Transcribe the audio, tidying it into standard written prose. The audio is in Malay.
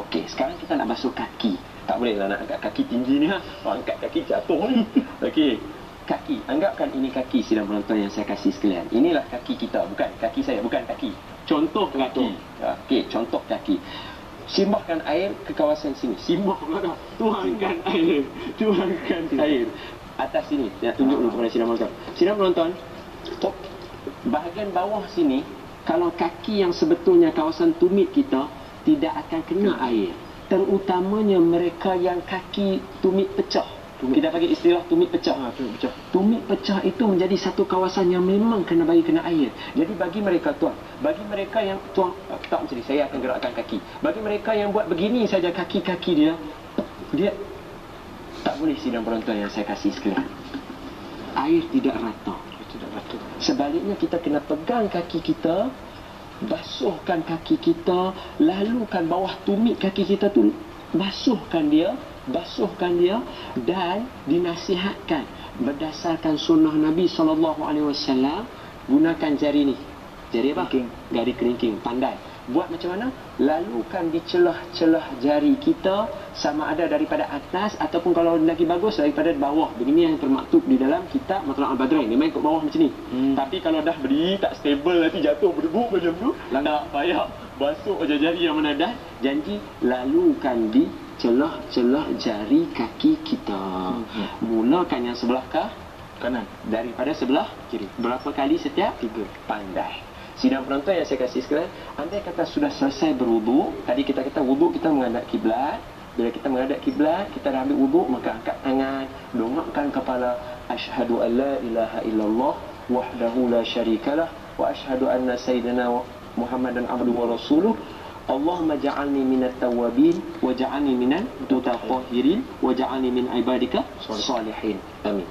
Okey, sekarang kita nak basuh kaki. Tak boleh lah nak angkat kaki tinggi ni ha. Angkat kaki jatuh ni. Okey. Kaki, anggapkan ini kaki sidang penonton yang saya kasih sekalian. Inilah kaki kita, bukan kaki saya, bukan kaki. Contoh kaki. Okey, contoh kaki. Simbahkan air ke kawasan sini. Simbahkan, tuangkan air. Tuangkan air. Atas sini. Ya, tunjuk dulu kepada sidang penonton. Sidang penonton, bahagian bawah sini, kalau kaki yang sebetulnya kawasan tumit kita, tidak akan kena air. Terutamanya mereka yang kaki tumit pecah. Kita panggil istilah tumit pecah. Tumit pecah itu menjadi satu kawasan yang memang kena air. Jadi bagi mereka tuan, bagi mereka yang tuan tak macam ni, saya akan gerakkan kaki. Bagi mereka yang buat begini saja kaki-kaki dia tak boleh sidang penonton yang saya kasih sekalian. Air tidak rata. Sebaliknya kita kena pegang kaki kita, basuhkan kaki kita, lalukan bawah tumit kaki kita tu, basuhkan dia dan dinasihatkan berdasarkan sunnah Nabi SAW, gunakan jari ni. Jari apa? Jari kelingking, pandai. Buat macam mana? Lalukan di celah-celah jari kita, sama ada daripada atas ataupun kalau lagi bagus daripada bawah. Begini yang termaktub di dalam kitab Matla'ul Badrain. Dia main ke bawah macam ni. Tapi kalau dah berdiri tak stable, nanti jatuh berdebuk macam tu, tak payah. Basuh aja jari yang mana dah. Janji lalukan di celah-celah jari kaki kita. Mulakan yang sebelah kanan, daripada sebelah kiri. Berapa kali setiap? 3. Pandai. Sidang penonton yang saya kasih sekalian, andai kata sudah selesai berwuduk, tadi kita kata wuduk kita menghadap kiblat. Bila kita menghadap kiblat, kita dah ambil wuduk, maka angkat tangan, dongakkan kepala. Asyhadu an la ilaha illallah wahdahu la syarikalah wa asyhadu anna sayyidina Muhammadan abduhu wa rasuluh. Allahumma ja'alni minat tawabin wa ja'alni minal mutatahhirin wa ja'alni min ibadika salihin. Amin.